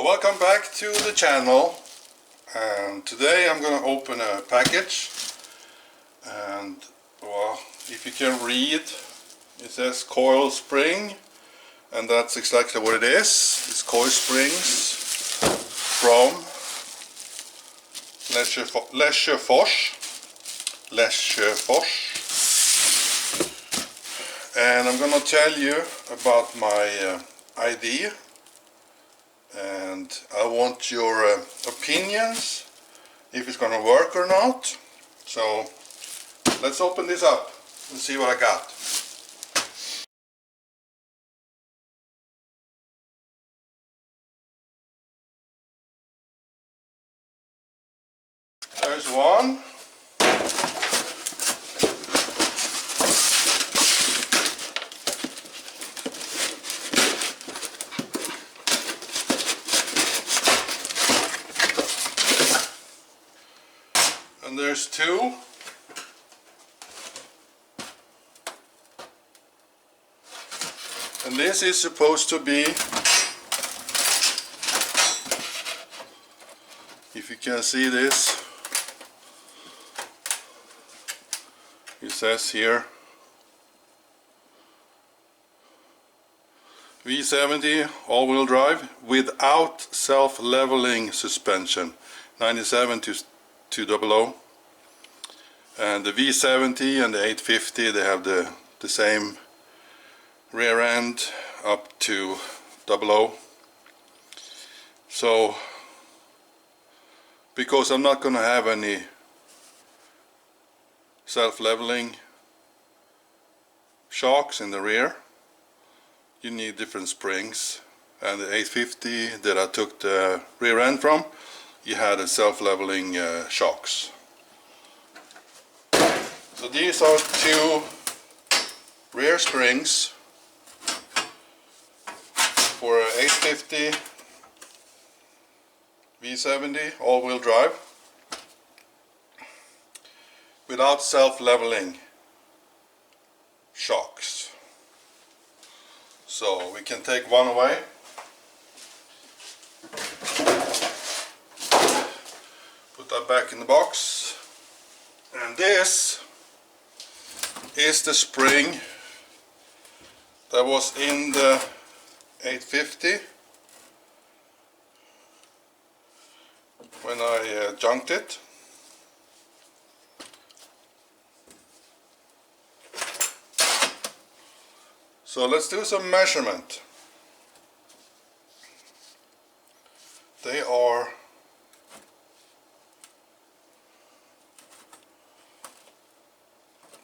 So welcome back to the channel, and today I'm going to open a package. And well, if you can read, it says coil spring, and that's exactly what it is. It's coil springs from Lesjöfors, and I'm going to tell you about my idea, and I want your opinions if it's going to work or not. So let's open this up and see what I got. There's one. And there's two. And this is supposed to be, if you can see this, it says here V70 all-wheel drive without self-leveling suspension, 97 to 200. And the V70 and the 850, they have the same rear end up to 00. So because I'm not going to have any self-leveling shocks in the rear, you need different springs. And the 850 that I took the rear end from, you had a self-leveling shocks. So these are two rear springs for a 850 V70 all-wheel drive without self-leveling shocks. So we can take one away. Put that back in the box. And this is the spring that was in the 850 when I junked it. So let's do some measurement.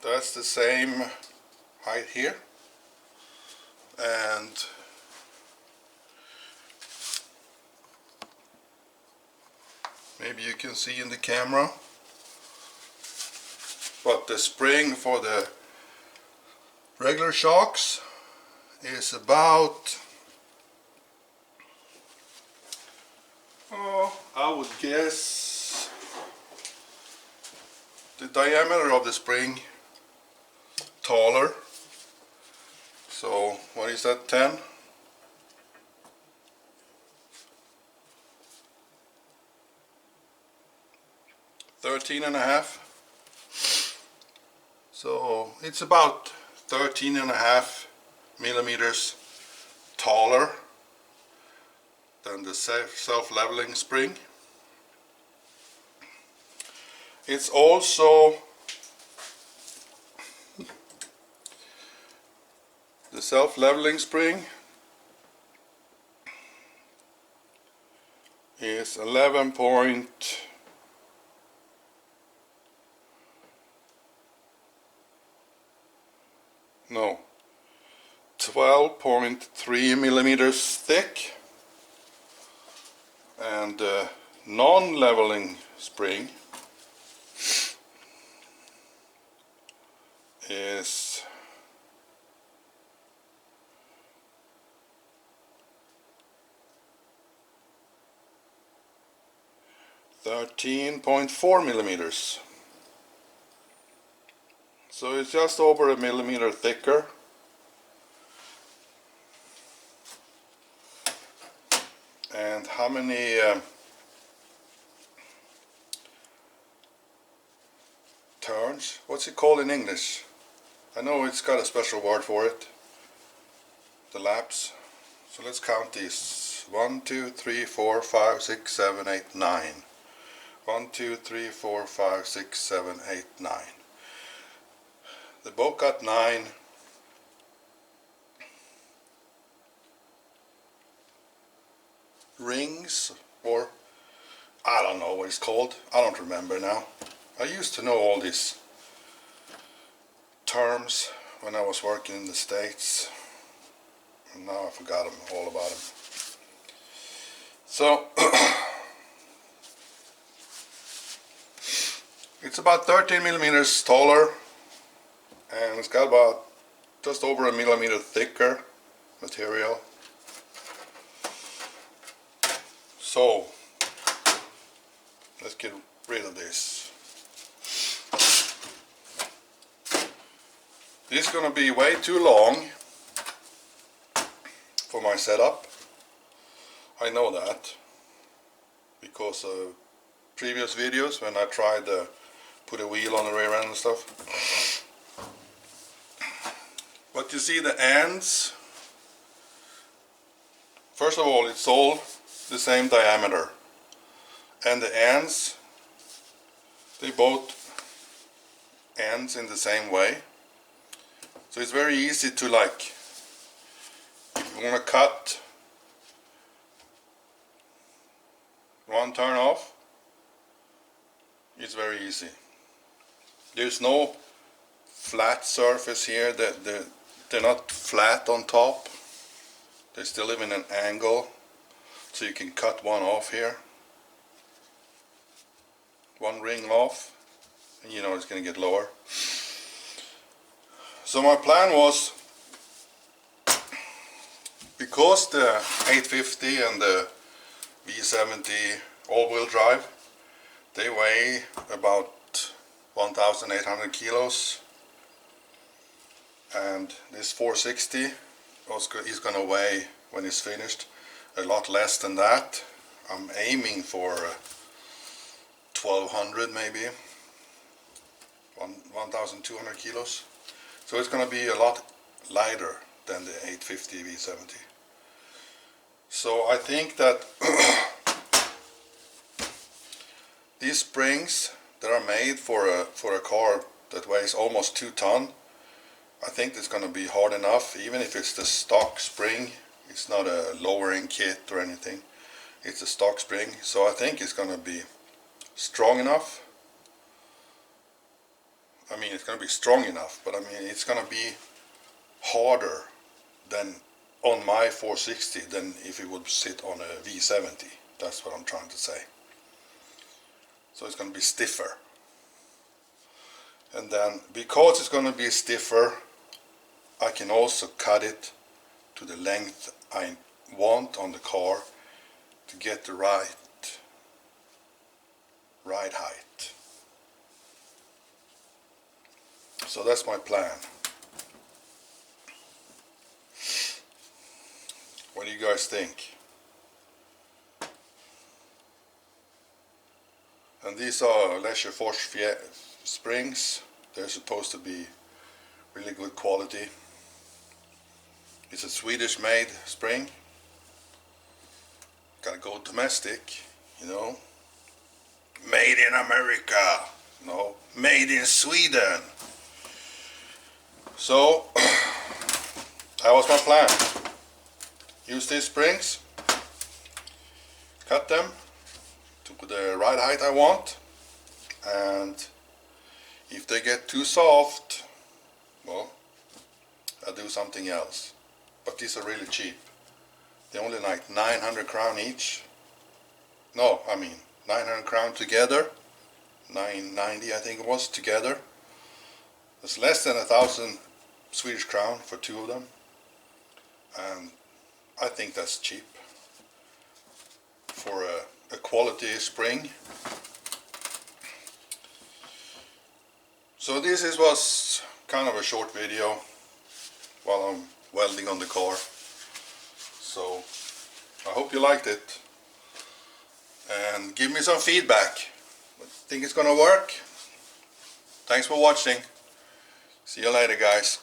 That's the same height here, and maybe you can see in the camera, but the spring for the regular shocks is about, I would guess the diameter of the spring taller. So what is that, 10? $13.5. So it's about 13.5 millimeters taller than the self-leveling spring. It's also the self-leveling spring is 12.3 millimeters thick, and the non-leveling spring is 13.4 millimeters. So it's just over a millimeter thicker. And how how many turns? What's it called in English? I know it's got a special word for it. The laps. So let's count these. 1, 2, 3, 4, 5, 6, 7, 8, 9. 1, 2, 3, 4, 5, 6, 7, 8, 9. They both got 9 rings, or I don't know what it's called. I don't remember now. I used to know all these terms when I was working in the States, and now I forgot them, all about them. So it's about 13 millimeters taller, and it's got about just over a millimeter thicker material. So let's get rid of this. This is going to be way too long for my setup. I know that because of previous videos when I tried to put a wheel on the rear end and stuff. But you see the ends, first of all, it's all the same diameter, and the ends, they both ends in the same way. So it's very easy to, like, if you want to cut one turn off, it's very easy. There's no flat surface here, they're not flat on top. They still live in an angle, so you can cut one off here. One ring off, and you know it's going to get lower. So my plan was, because the 850 and the V70 all-wheel drive, they weigh about 1,800 kilos, and this 460 is going to weigh, when it's finished, a lot less than that. I'm aiming for 1,200 maybe, 1,200 kilos. So it's going to be a lot lighter than the 850 V70. So I think that these springs that are made for a car that weighs almost 2 tons, I think it's going to be hard enough, even if it's the stock spring. It's not a lowering kit or anything. It's a stock spring, so I think it's going to be strong enough. I mean, it's going to be strong enough, but I mean, it's going to be harder than on my 460 than if it would sit on a V70. That's what I'm trying to say. So it's going to be stiffer. And then, because it's going to be stiffer, I can also cut it to the length I want on the car to get the right height. So that's my plan. What do you guys think? And these are Lesjöfors springs. They're supposed to be really good quality. It's a Swedish made spring. Gotta go domestic, you know. Made in America. No, made in Sweden. So that was my plan. Use these springs, cut them to the right height I want, and if they get too soft, well, I'll do something else. But these are really cheap. They're only like 900 crown each. No, I mean 900 crown together. 990 I think it was together. It's less than 1,000 Swedish crown for 2 of them. And I think that's cheap for a quality spring. So this was kind of a short video while I'm welding on the car. So I hope you liked it. and give me some feedback. Think it's gonna work? Thanks for watching. See you later, guys.